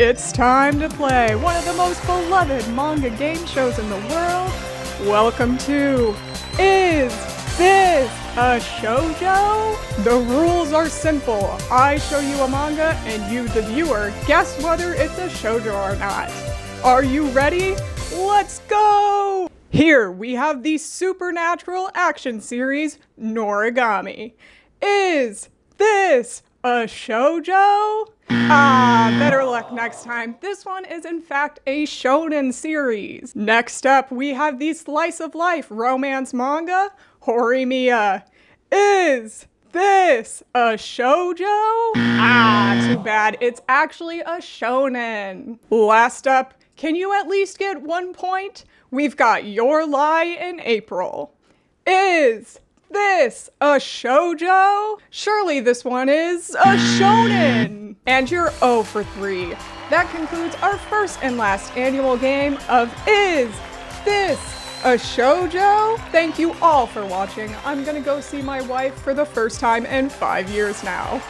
It's time to play one of the most beloved manga game shows in the world. Welcome to Is This a Shoujo? The rules are simple. I show you a manga and you, the viewer, guess whether it's a shoujo or not. Are you ready? Let's go! Here we have the supernatural action series, Noragami. Is this a shoujo? Better luck next time. This one is in fact a shonen series. Next up, we have the slice of life romance manga, Horimiya. Is this a shoujo? Too bad. It's actually a shonen. Last up, can you at least get 1 point? We've got Your Lie in April. Is this a shoujo? Surely this one is a shonen! And you're 0 for 3. That concludes our first and last annual game of Is This a Shoujo? Thank you all for watching. I'm gonna go see my wife for the first time in 5 years now.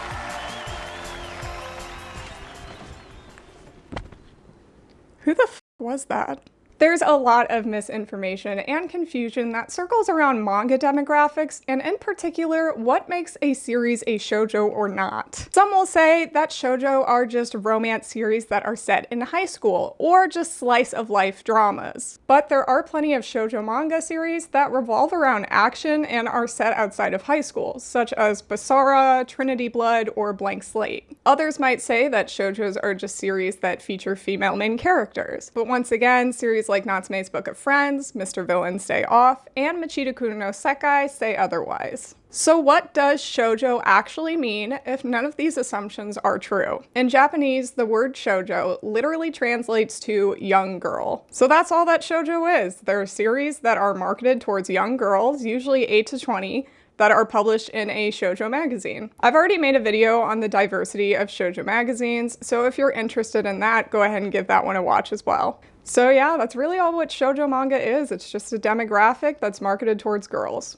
Who the f was that? There's a lot of misinformation and confusion that circles around manga demographics, and in particular, what makes a series a shoujo or not. Some will say that shoujo are just romance series that are set in high school, or just slice-of-life dramas. But there are plenty of shoujo manga series that revolve around action and are set outside of high school, such as Basara, Trinity Blood, or Blank Slate. Others might say that shoujos are just series that feature female main characters. But once again, series like Natsume's Book of Friends, Mr. Villain's Day Off, and Michiru no Sekai say otherwise. So what does shoujo actually mean if none of these assumptions are true? In Japanese, the word shoujo literally translates to young girl. So that's all that shoujo is. They're series that are marketed towards young girls, usually 8 to 20, that are published in a shoujo magazine. I've already made a video on the diversity of shoujo magazines, so if you're interested in that, go ahead and give that one a watch as well. So yeah, that's really all what shoujo manga is. It's just a demographic that's marketed towards girls.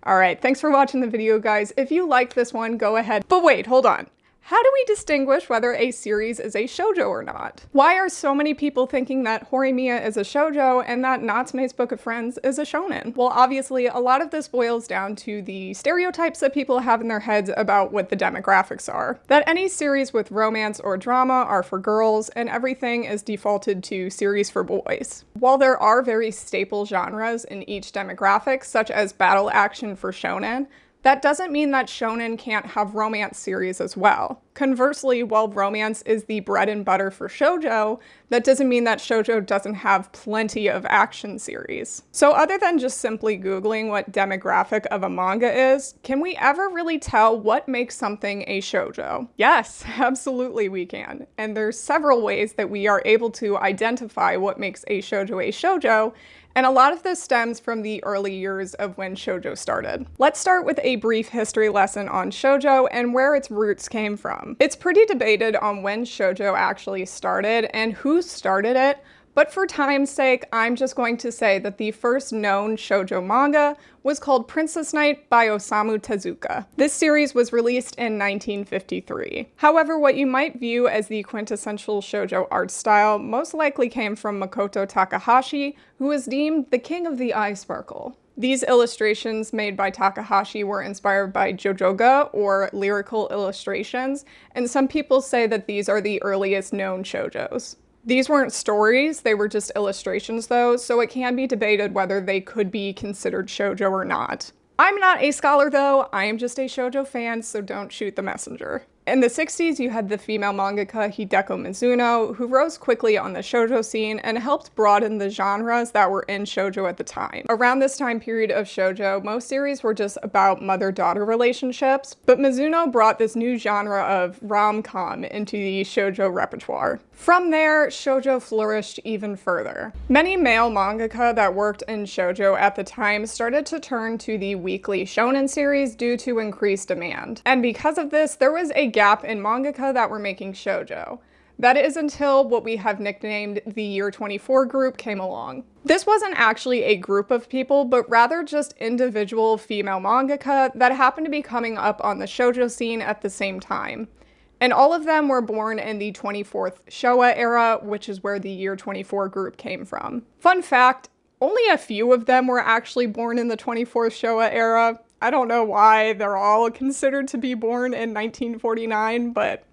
Alright, thanks for watching the video, guys. If you liked this one, go ahead. But wait, hold on. How do we distinguish whether a series is a shoujo or not? Why are so many people thinking that Horimiya is a shoujo and that Natsume's Book of Friends is a shonen? Well, obviously, a lot of this boils down to the stereotypes that people have in their heads about what the demographics are. That any series with romance or drama are for girls, and everything is defaulted to series for boys. While there are very staple genres in each demographic, such as battle action for shonen, that doesn't mean that shonen can't have romance series as well. Conversely, while romance is the bread and butter for shoujo, that doesn't mean that shoujo doesn't have plenty of action series. So other than just simply Googling what demographic of a manga is, can we ever really tell what makes something a shoujo? Yes, absolutely we can. And there's several ways that we are able to identify what makes a shoujo, and a lot of this stems from the early years of when shoujo started. Let's start with a brief history lesson on shoujo and where its roots came from. It's pretty debated on when shoujo actually started and who started it, but for time's sake, I'm just going to say that the first known shoujo manga was called Princess Knight by Osamu Tezuka. This series was released in 1953. However, what you might view as the quintessential shoujo art style most likely came from Makoto Takahashi, who was deemed the king of the eye sparkle. These illustrations made by Takahashi were inspired by jojoga, or lyrical illustrations, and some people say that these are the earliest known shoujos. These weren't stories, they were just illustrations though, so it can be debated whether they could be considered shoujo or not. I'm not a scholar though, I am just a shoujo fan, so don't shoot the messenger. In the 60s, you had the female mangaka Hideko Mizuno, who rose quickly on the shoujo scene and helped broaden the genres that were in shoujo at the time. Around this time period of shoujo, most series were just about mother-daughter relationships, but Mizuno brought this new genre of rom-com into the shoujo repertoire. From there, shoujo flourished even further. Many male mangaka that worked in shoujo at the time started to turn to the weekly shonen series due to increased demand. And because of this, there was a gap in mangaka that were making shoujo. That is until what we have nicknamed the Year 24 group came along. This wasn't actually a group of people, but rather just individual female mangaka that happened to be coming up on the shoujo scene at the same time. and all of them were born in the 24th Showa era, which is where the year 24 group came from. Fun fact, only a few of them were actually born in the 24th Showa era. I don't know why they're all considered to be born in 1949, but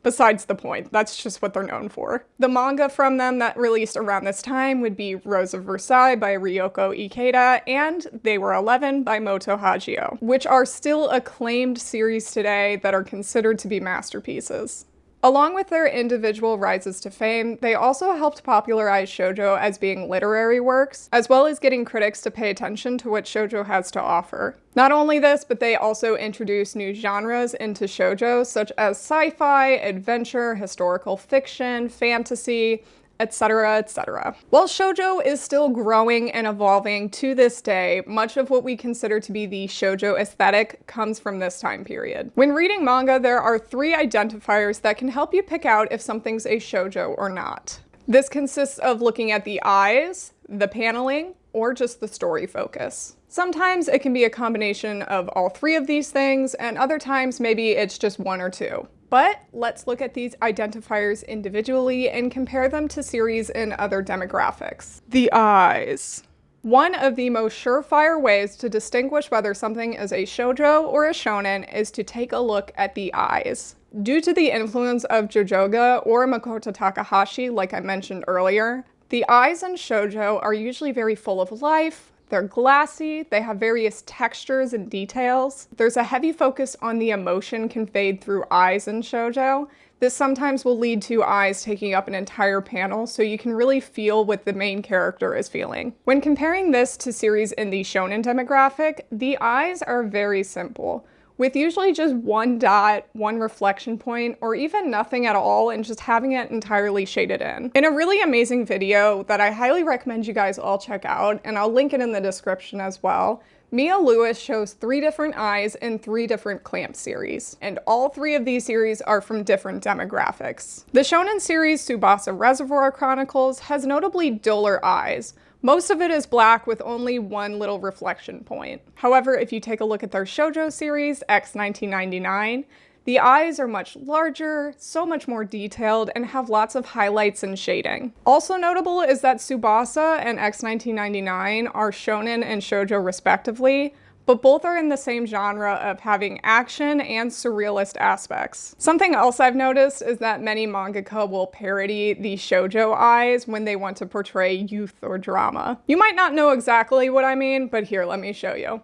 besides the point, that's just what they're known for. The manga from them that released around this time would be Rose of Versailles by Ryoko Ikeda and They Were 11 by Moto Hagio, which are still acclaimed series today that are considered to be masterpieces. Along with their individual rises to fame, they also helped popularize shoujo as being literary works, as well as getting critics to pay attention to what shoujo has to offer. Not only this, but they also introduced new genres into shoujo, such as sci-fi, adventure, historical fiction, fantasy, etc., etc. While shoujo is still growing and evolving to this day, much of what we consider to be the shoujo aesthetic comes from this time period. When reading manga, there are 3 identifiers that can help you pick out if something's a shoujo or not. This consists of looking at the eyes, the paneling, or just the story focus. Sometimes it can be a combination of all 3 of these things, and other times maybe it's just 1 or 2. But let's look at these identifiers individually and compare them to series in other demographics. The eyes. One of the most surefire ways to distinguish whether something is a shoujo or a shonen is to take a look at the eyes. Due to the influence of JoJoga or Makoto Takahashi, like I mentioned earlier, the eyes in shoujo are usually very full of life. They're glassy, they have various textures and details. There's a heavy focus on the emotion conveyed through eyes in shoujo. This sometimes will lead to eyes taking up an entire panel, so you can really feel what the main character is feeling. When comparing this to series in the shonen demographic, the eyes are very simple, with usually just 1 dot, 1 reflection point, or even nothing at all, and just having it entirely shaded in. In a really amazing video that I highly recommend you guys all check out, and I'll link it in the description as well, Mia Lewis shows 3 different eyes in 3 different clamp series, and all 3 of these series are from different demographics. The shonen series TSUBASA Reservoir Chronicles has notably duller eyes. Most of it is black with only 1 little reflection point. However, if you take a look at their shoujo series, X 1999, the eyes are much larger, so much more detailed, and have lots of highlights and shading. Also notable is that TSUBASA and X 1999 are shonen and shoujo respectively, but both are in the same genre of having action and surrealist aspects. Something else I've noticed is that many mangaka will parody the shoujo eyes when they want to portray youth or drama. You might not know exactly what I mean, but here, let me show you.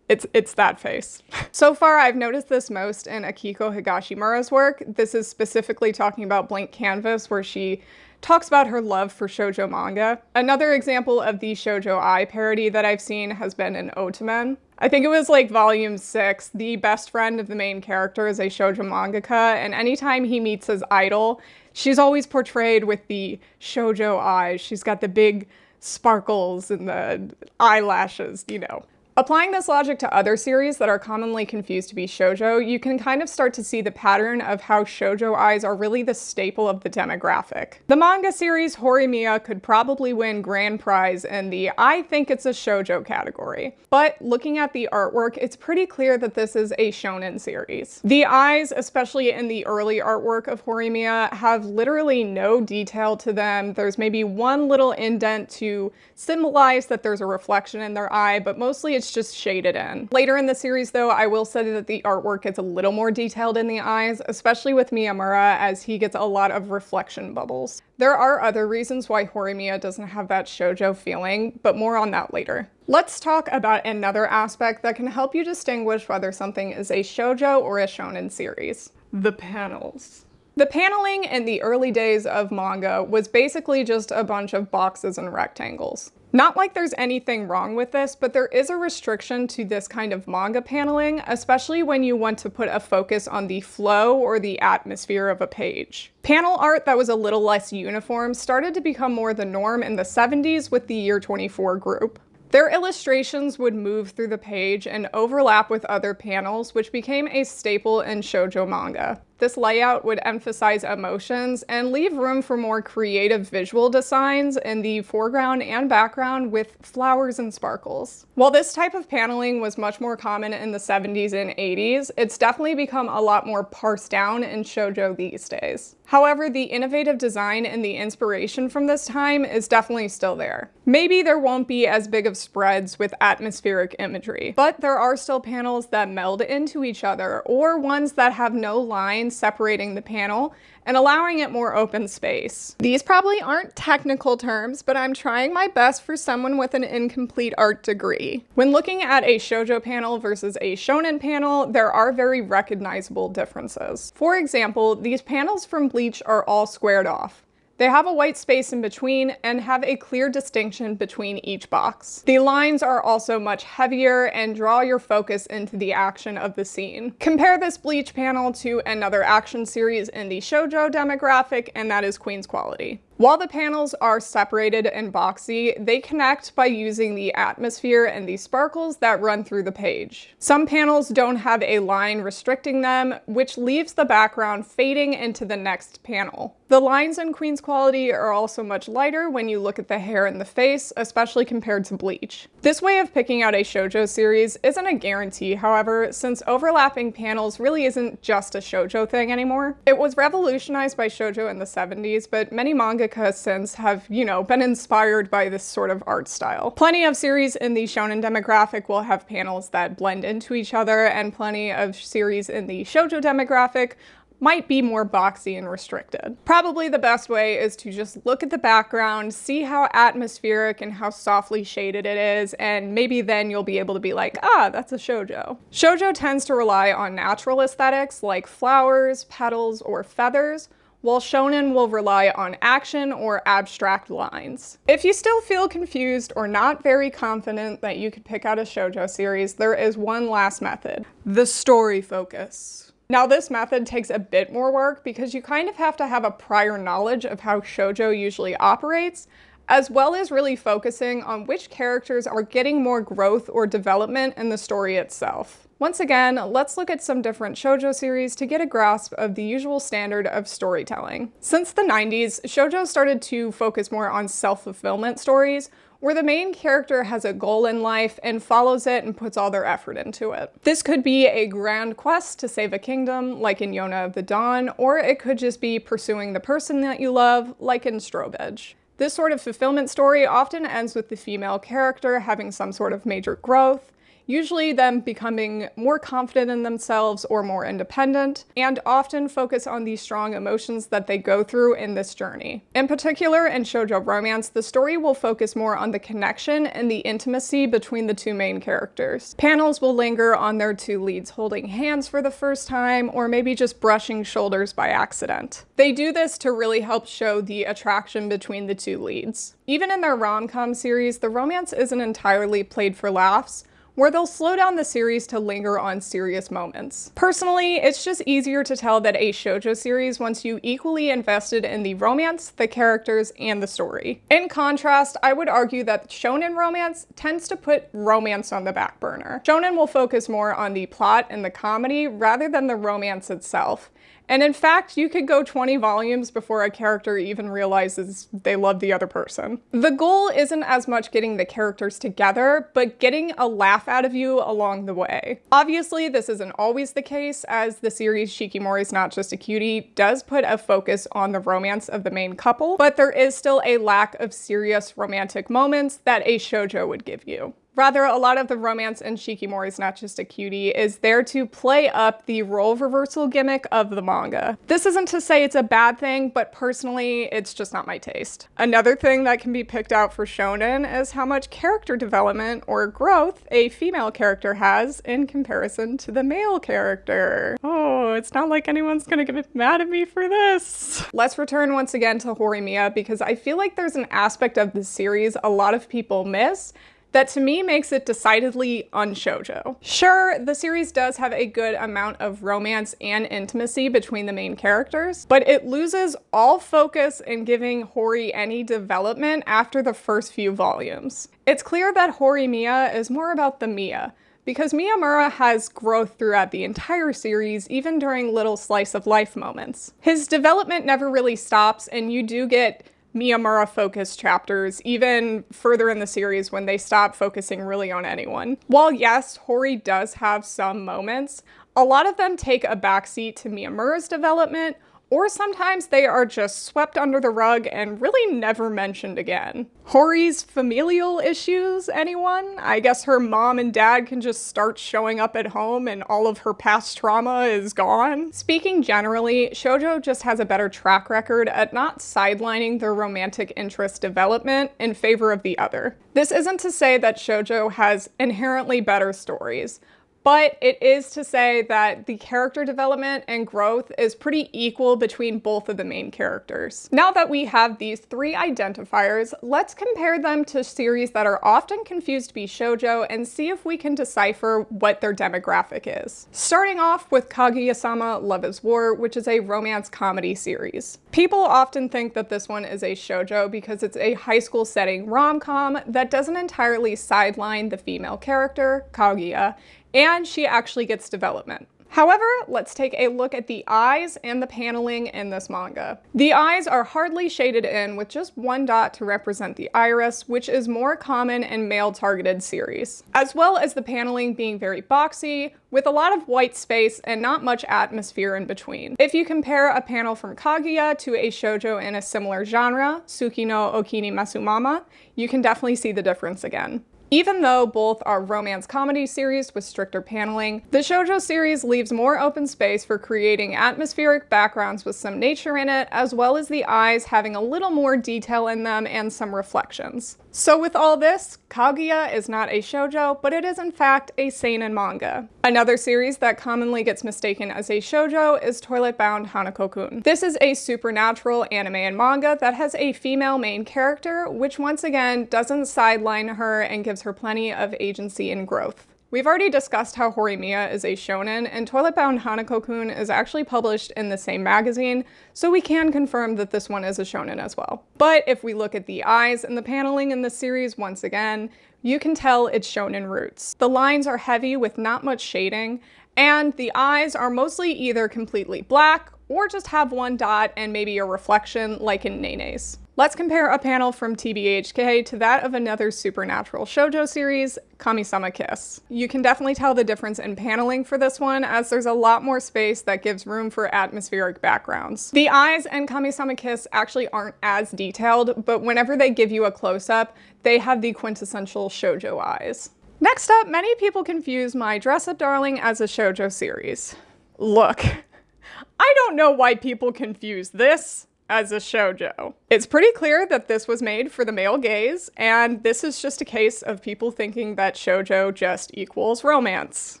It's that face. So far, I've noticed this most in Akiko Higashimura's work. This is specifically talking about Blank Canvas, where she talks about her love for shoujo manga. Another example of the shoujo eye parody that I've seen has been in OTOMEN. I think it was like volume 6. The best friend of the main character is a shoujo mangaka, and anytime he meets his idol, she's always portrayed with the shoujo eyes. She's got the big sparkles and the eyelashes, you know. Applying this logic to other series that are commonly confused to be shoujo, you can kind of start to see the pattern of how shoujo eyes are really the staple of the demographic. The manga series Horimiya could probably win grand prize in the I think it's a shoujo category, but looking at the artwork, it's pretty clear that this is a shonen series. The eyes, especially in the early artwork of Horimiya, have literally no detail to them. There's maybe 1 little indent to symbolize that there's a reflection in their eye, but mostly it's just shaded in. Later in the series though, I will say that the artwork gets a little more detailed in the eyes, especially with Miyamura, as he gets a lot of reflection bubbles. There are other reasons why Horimiya doesn't have that shoujo feeling, but more on that later. Let's talk about another aspect that can help you distinguish whether something is a shoujo or a shonen series. The panels. The paneling in the early days of manga was basically just a bunch of boxes and rectangles. Not like there's anything wrong with this, but there is a restriction to this kind of manga paneling, especially when you want to put a focus on the flow or the atmosphere of a page. Panel art that was a little less uniform started to become more the norm in the 70s with the Year 24 group. Their illustrations would move through the page and overlap with other panels, which became a staple in shoujo manga. This layout would emphasize emotions and leave room for more creative visual designs in the foreground and background with flowers and sparkles. While this type of paneling was much more common in the 70s and 80s, it's definitely become a lot more parsed down in shoujo these days. However, the innovative design and the inspiration from this time is definitely still there. Maybe there won't be as big of spreads with atmospheric imagery, but there are still panels that meld into each other, or ones that have no lines separating the panel and allowing it more open space. These probably aren't technical terms, but I'm trying my best for someone with an incomplete art degree. When looking at a shoujo panel versus a shonen panel, there are very recognizable differences. For example, these panels from Bleach are all squared off. They have a white space in between and have a clear distinction between each box. The lines are also much heavier and draw your focus into the action of the scene. Compare this Bleach panel to another action series in the shoujo demographic, and that is Queen's Quality. While the panels are separated and boxy, they connect by using the atmosphere and the sparkles that run through the page. Some panels don't have a line restricting them, which leaves the background fading into the next panel. The lines in Queen's Quality are also much lighter when you look at the hair and the face, especially compared to Bleach. This way of picking out a shoujo series isn't a guarantee, however, since overlapping panels really isn't just a shoujo thing anymore. It was revolutionized by shoujo in the 70s, but many manga since have, been inspired by this sort of art style. Plenty of series in the shonen demographic will have panels that blend into each other, and plenty of series in the shoujo demographic might be more boxy and restricted. Probably the best way is to just look at the background, see how atmospheric and how softly shaded it is, and maybe then you'll be able to be like, ah, that's a shoujo. Shoujo tends to rely on natural aesthetics like flowers, petals, or feathers, while shonen will rely on action or abstract lines. If you still feel confused or not very confident that you could pick out a shoujo series, there is one last method: the story focus. Now, this method takes a bit more work because you kind of have to have a prior knowledge of how shoujo usually operates, as well as really focusing on which characters are getting more growth or development in the story itself. Once again, let's look at some different shoujo series to get a grasp of the usual standard of storytelling. Since the 90s, shoujo started to focus more on self-fulfillment stories, where the main character has a goal in life and follows it and puts all their effort into it. This could be a grand quest to save a kingdom, like in Yona of the Dawn, or it could just be pursuing the person that you love, like in Strobe Edge. This sort of fulfillment story often ends with the female character having some sort of major growth, usually them becoming more confident in themselves or more independent, and often focus on the strong emotions that they go through in this journey. In particular, in shoujo romance, the story will focus more on the connection and the intimacy between the two main characters. Panels will linger on their two leads holding hands for the first time, or maybe just brushing shoulders by accident. They do this to really help show the attraction between the two leads. Even in their rom-com series, the romance isn't entirely played for laughs, where they'll slow down the series to linger on serious moments. Personally, it's just easier to tell that a shoujo series wants you equally invested in the romance, the characters, and the story. In contrast, I would argue that shonen romance tends to put romance on the back burner. Shonen will focus more on the plot and the comedy rather than the romance itself. And in fact, you could go 20 volumes before a character even realizes they love the other person. The goal isn't as much getting the characters together, but getting a laugh out of you along the way. Obviously, this isn't always the case, as the series Shikimori's Not Just a Cutie does put a focus on the romance of the main couple, but there is still a lack of serious romantic moments that a shoujo would give you. Rather, a lot of the romance in Shikimori's Not Just a Cutie is there to play up the role reversal gimmick of the manga. This isn't to say it's a bad thing, but personally, it's just not my taste. Another thing that can be picked out for shonen is how much character development or growth a female character has in comparison to the male character. Oh, it's not like anyone's gonna get mad at me for this. Let's return once again to Horimiya, because I feel like there's an aspect of the series a lot of people miss that to me makes it decidedly unshoujo. Sure, the series does have a good amount of romance and intimacy between the main characters, but it loses all focus in giving Hori any development after the first few volumes. It's clear that Horimiya is more about the Miya, because Miyamura has growth throughout the entire series, even during little slice-of-life moments. His development never really stops, and you do get Miyamura-focused chapters, even further in the series when they stop focusing really on anyone. While yes, Hori does have some moments, a lot of them take a backseat to Miyamura's development, or sometimes they are just swept under the rug and really never mentioned again. Hori's familial issues, anyone? I guess her mom and dad can just start showing up at home and all of her past trauma is gone. Speaking generally, shoujo just has a better track record at not sidelining their romantic interest development in favor of the other. This isn't to say that shoujo has inherently better stories, but it is to say that the character development and growth is pretty equal between both of the main characters. Now that we have these three identifiers, let's compare them to series that are often confused to be shoujo and see if we can decipher what their demographic is. Starting off with Kaguya-sama Love is War, which is a romance comedy series. People often think that this one is a shoujo because it's a high school setting rom-com that doesn't entirely sideline the female character, Kaguya, and she actually gets development. However, let's take a look at the eyes and the paneling in this manga. The eyes are hardly shaded in with just one dot to represent the iris, which is more common in male-targeted series, as well as the paneling being very boxy, with a lot of white space and not much atmosphere in between. If you compare a panel from Kaguya to a shoujo in a similar genre, Suki no Okini Masumama, you can definitely see the difference again. Even though both are romance comedy series with stricter paneling, the shoujo series leaves more open space for creating atmospheric backgrounds with some nature in it, as well as the eyes having a little more detail in them and some reflections. So with all this, Kaguya is not a shoujo, but it is in fact a seinen manga. Another series that commonly gets mistaken as a shoujo is Toilet Bound HANAKO-KUN. This is a supernatural anime and manga that has a female main character, which once again doesn't sideline her and gives her plenty of agency and growth. We've already discussed how Horimiya is a shonen, and Toilet Bound HANAKO-KUN is actually published in the same magazine, so we can confirm that this one is a shonen as well. But if we look at the eyes and the paneling in the series once again, you can tell it's shonen roots. The lines are heavy with not much shading, and the eyes are mostly either completely black or just have one dot and maybe a reflection like in Nene's. Let's compare a panel from TBHK to that of another supernatural shoujo series, Kami-sama Kiss. You can definitely tell the difference in paneling for this one, as there's a lot more space that gives room for atmospheric backgrounds. The eyes in Kami-sama Kiss actually aren't as detailed, but whenever they give you a close-up, they have the quintessential shoujo eyes. Next up, many people confuse My Dress Up Darling as a shoujo series. Look, I don't know why people confuse this as a shoujo. It's pretty clear that this was made for the male gaze, and this is just a case of people thinking that shoujo just equals romance.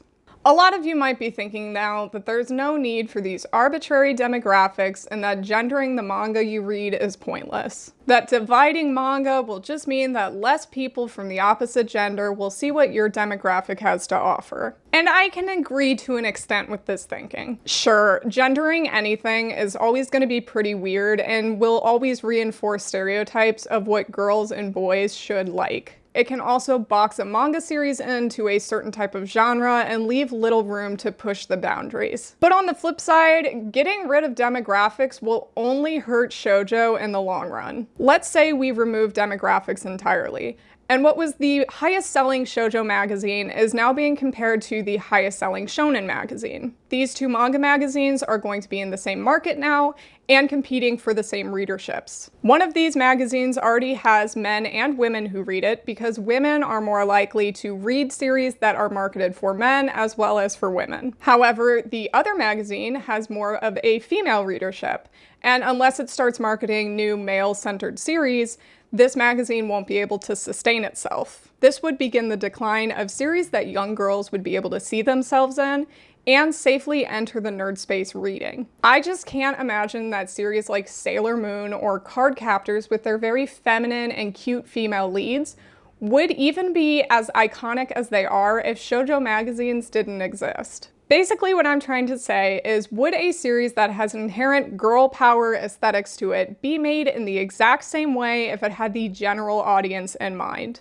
A lot of you might be thinking now that there's no need for these arbitrary demographics and that gendering the manga you read is pointless. That dividing manga will just mean that less people from the opposite gender will see what your demographic has to offer. And I can agree to an extent with this thinking. Sure, gendering anything is always going to be pretty weird and will always reinforce stereotypes of what girls and boys should like. It can also box a manga series into a certain type of genre and leave little room to push the boundaries. But on the flip side, getting rid of demographics will only hurt shoujo in the long run. Let's say we remove demographics entirely, and what was the highest selling shoujo magazine is now being compared to the highest selling shonen magazine. These two manga magazines are going to be in the same market now and competing for the same readerships. One of these magazines already has men and women who read it because women are more likely to read series that are marketed for men as well as for women. However, the other magazine has more of a female readership, and unless it starts marketing new male-centered series, this magazine won't be able to sustain itself. This would begin the decline of series that young girls would be able to see themselves in and safely enter the nerd space reading. I just can't imagine that series like Sailor Moon or Card Captors with their very feminine and cute female leads would even be as iconic as they are if shoujo magazines didn't exist. Basically what I'm trying to say is, would a series that has inherent girl power aesthetics to it be made in the exact same way if it had the general audience in mind?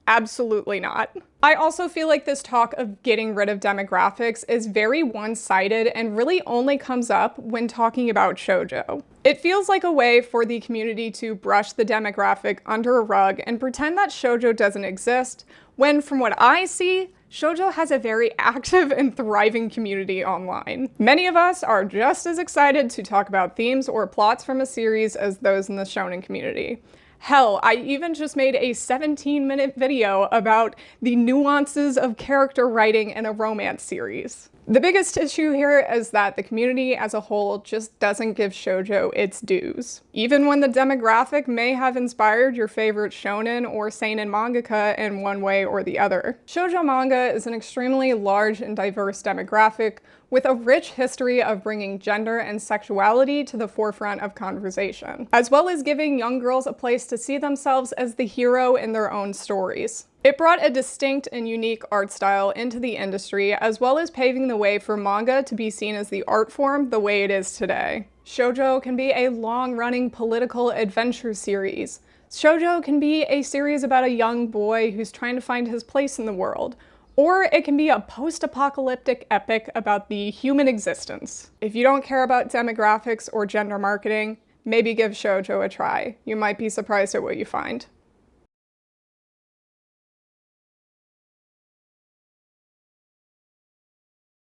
Absolutely not. I also feel like this talk of getting rid of demographics is very one-sided and really only comes up when talking about shoujo. It feels like a way for the community to brush the demographic under a rug and pretend that shoujo doesn't exist, when from what I see, shoujo has a very active and thriving community online. Many of us are just as excited to talk about themes or plots from a series as those in the shonen community. Hell, I even just made a 17-minute video about the nuances of character writing in a romance series. The biggest issue here is that the community as a whole just doesn't give shoujo its dues. Even when the demographic may have inspired your favorite shonen or seinen mangaka in one way or the other. Shoujo manga is an extremely large and diverse demographic with a rich history of bringing gender and sexuality to the forefront of conversation, as well as giving young girls a place to see themselves as the hero in their own stories. It brought a distinct and unique art style into the industry, as well as paving the way for manga to be seen as the art form the way it is today. Shoujo can be a long-running political adventure series. Shoujo can be a series about a young boy who's trying to find his place in the world. Or it can be a post-apocalyptic epic about the human existence. If you don't care about demographics or gender marketing, maybe give shoujo a try. You might be surprised at what you find.